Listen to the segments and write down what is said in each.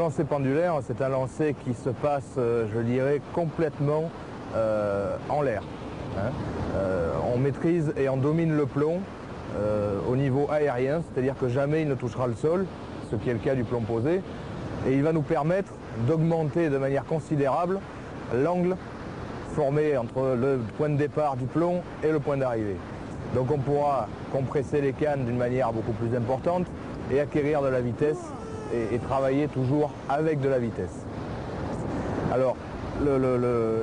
lancer pendulaire, c'est un lancer qui se passe, je dirais, complètement en l'air. On maîtrise et on domine le plomb au niveau aérien, c'est-à-dire que jamais il ne touchera le sol, ce qui est le cas du plomb posé, et il va nous permettre d'augmenter de manière considérable l'angle formé entre le point de départ du plomb et le point d'arrivée. Donc on pourra compresser les cannes d'une manière beaucoup plus importante et acquérir de la vitesse et travailler toujours avec de la vitesse. Alors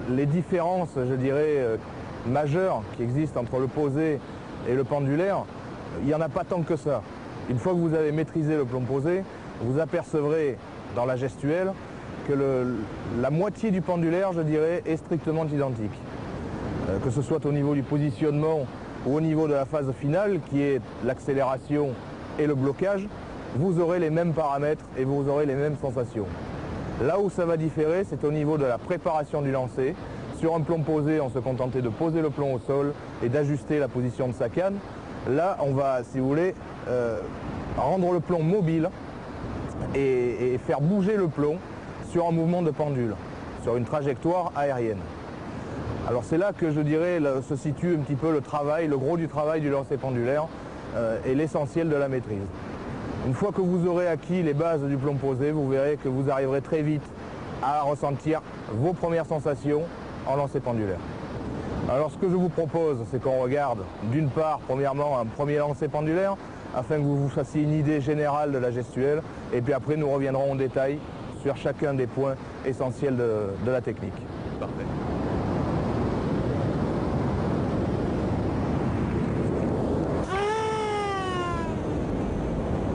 les différences, je dirais, majeures qui existent entre le posé et le pendulaire, il n'y en a pas tant que ça. Une fois que vous avez maîtrisé le plomb posé, vous apercevrez dans la gestuelle que la moitié du pendulaire, je dirais, est strictement identique. Que ce soit au niveau du positionnement ou au niveau de la phase finale, qui est l'accélération et le blocage, vous aurez les mêmes paramètres et vous aurez les mêmes sensations. Là où ça va différer, c'est au niveau de la préparation du lancer. Sur un plomb posé, on se contentait de poser le plomb au sol et d'ajuster la position de sa canne. Là, on va, si vous voulez, rendre le plomb mobile et faire bouger le plomb sur un mouvement de pendule, sur une trajectoire aérienne. Alors c'est là que je dirais se situe un petit peu le travail, le gros du travail du lancer pendulaire et l'essentiel de la maîtrise. Une fois que vous aurez acquis les bases du plomb posé, vous verrez que vous arriverez très vite à ressentir vos premières sensations en lancer pendulaire. Alors ce que je vous propose, c'est qu'on regarde d'une part, premièrement, un premier lancer pendulaire, afin que vous vous fassiez une idée générale de la gestuelle, et puis après nous reviendrons en détail sur chacun des points essentiels de la technique. Parfait.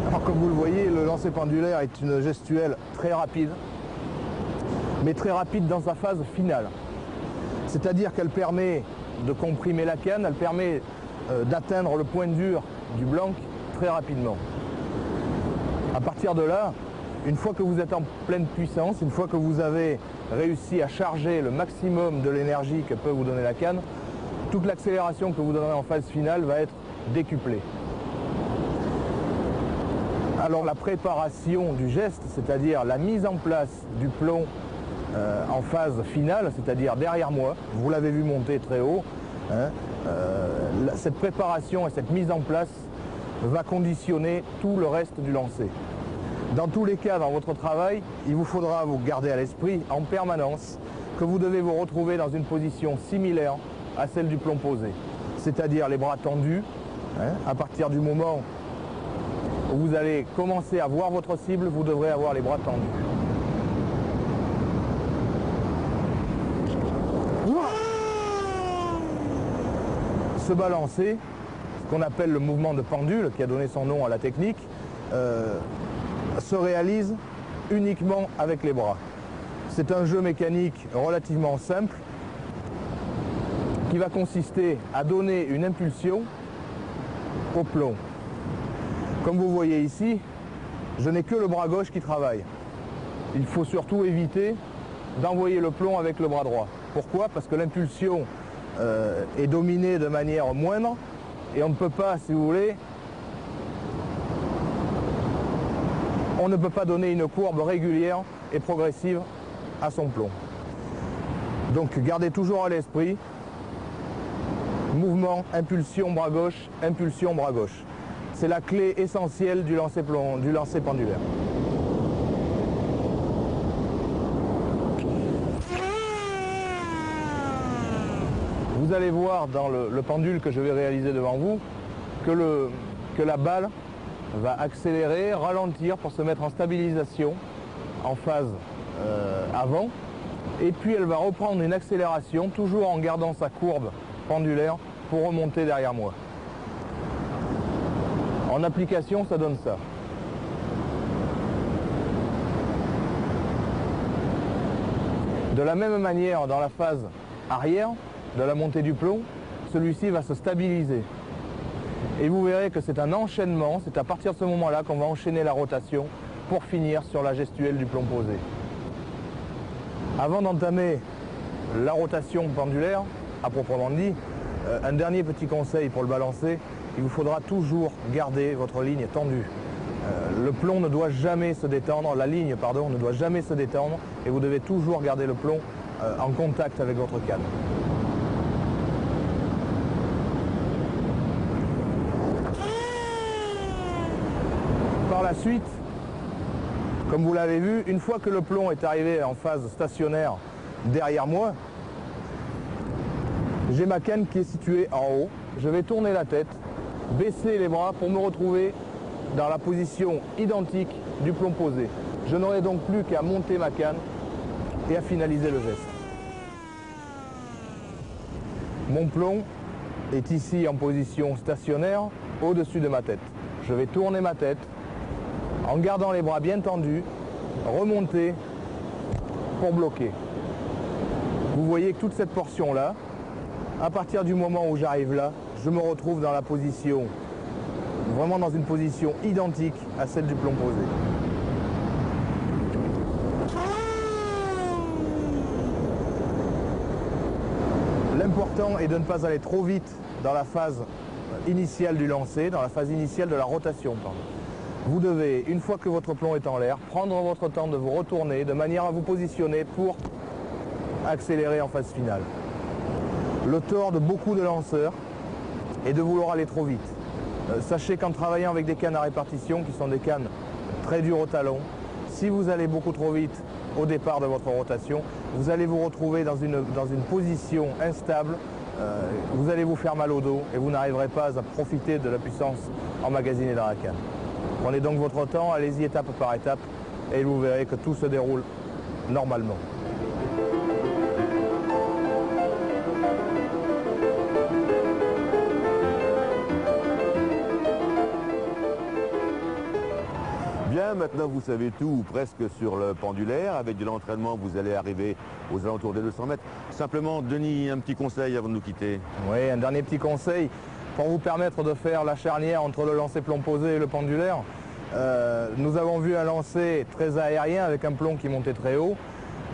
Alors comme vous le voyez, le lancer pendulaire est une gestuelle très rapide, mais très rapide dans sa phase finale. C'est-à-dire qu'elle permet de comprimer la canne, elle permet d'atteindre le point dur du blanc très rapidement. À partir de là, une fois que vous êtes en pleine puissance, une fois que vous avez réussi à charger le maximum de l'énergie que peut vous donner la canne, toute l'accélération que vous donnerez en phase finale va être décuplée. Alors la préparation du geste, c'est-à-dire la mise en place du plomb en phase finale, c'est-à-dire derrière moi, vous l'avez vu monter très haut, cette préparation et cette mise en place va conditionner tout le reste du lancer. Dans tous les cas, dans votre travail, il vous faudra vous garder à l'esprit en permanence que vous devez vous retrouver dans une position similaire à celle du plomb posé, c'est-à-dire les bras tendus. À partir du moment où vous allez commencer à voir votre cible, vous devrez avoir les bras tendus. Ce balancer, ce qu'on appelle le mouvement de pendule, qui a donné son nom à la technique, se réalise uniquement avec les bras. C'est un jeu mécanique relativement simple qui va consister à donner une impulsion au plomb. Comme vous voyez ici, je n'ai que le bras gauche qui travaille. Il faut surtout éviter d'envoyer le plomb avec le bras droit. Pourquoi? Parce que l'impulsion est dominée de manière moindre et on ne peut pas, si vous voulez, on ne peut pas donner une courbe régulière et progressive à son plomb. Donc gardez toujours à l'esprit mouvement, impulsion, bras gauche, impulsion, bras gauche. C'est la clé essentielle du lancer pendulaire. Vous allez voir dans le pendule que je vais réaliser devant vous que la balle va accélérer, ralentir pour se mettre en stabilisation en phase avant, et puis elle va reprendre une accélération toujours en gardant sa courbe pendulaire pour remonter derrière moi. En application, ça donne ça. De la même manière, dans la phase arrière de la montée du plomb, celui-ci va se stabiliser. Et vous verrez que c'est un enchaînement, c'est à partir de ce moment-là qu'on va enchaîner la rotation pour finir sur la gestuelle du plomb posé. Avant d'entamer la rotation pendulaire, à proprement dit, un dernier petit conseil pour le balancer, il vous faudra toujours garder votre ligne tendue. Le plomb ne doit jamais se détendre, la ligne pardon, ne doit jamais se détendre et vous devez toujours garder le plomb en contact avec votre canne. Par la suite, comme vous l'avez vu, une fois que le plomb est arrivé en phase stationnaire derrière moi, j'ai ma canne qui est située en haut. Je vais tourner la tête, baisser les bras pour me retrouver dans la position identique du plomb posé. Je n'aurai donc plus qu'à monter ma canne et à finaliser le geste. Mon plomb est ici en position stationnaire au-dessus de ma tête. Je vais tourner ma tête en gardant les bras bien tendus, remonter pour bloquer. Vous voyez que toute cette portion-là, à partir du moment où j'arrive là, je me retrouve dans la position, vraiment dans une position identique à celle du plomb posé. L'important est de ne pas aller trop vite dans la phase initiale du lancer, dans la phase initiale de la rotation. Vous devez, une fois que votre plomb est en l'air, prendre votre temps de vous retourner de manière à vous positionner pour accélérer en phase finale. Le tort de beaucoup de lanceurs est de vouloir aller trop vite. Sachez qu'en travaillant avec des cannes à répartition, qui sont des cannes très dures au talon, si vous allez beaucoup trop vite au départ de votre rotation, vous allez vous retrouver dans une position instable, vous allez vous faire mal au dos et vous n'arriverez pas à profiter de la puissance emmagasinée dans la canne. Prenez donc votre temps, allez-y étape par étape et vous verrez que tout se déroule normalement. Bien, maintenant vous savez tout ou presque sur le pendulaire. Avec de l'entraînement, vous allez arriver aux alentours des 200 mètres. Simplement, Denis, un petit conseil avant de nous quitter. Oui, un dernier petit conseil pour vous permettre de faire la charnière entre le lancer plomb posé et le pendulaire. Nous avons vu un lancer très aérien avec un plomb qui montait très haut.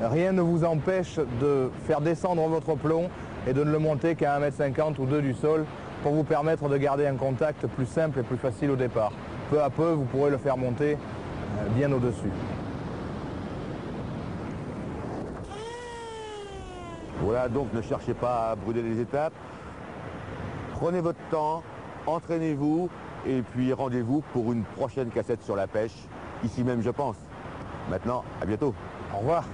Rien ne vous empêche de faire descendre votre plomb et de ne le monter qu'à 1,50 m ou 2 du sol pour vous permettre de garder un contact plus simple et plus facile au départ. Peu à peu, vous pourrez le faire monter bien au-dessus. Voilà, donc ne cherchez pas à brûler les étapes. Prenez votre temps, entraînez-vous et puis rendez-vous pour une prochaine cassette sur la pêche, ici même je pense. Maintenant, à bientôt. Au revoir.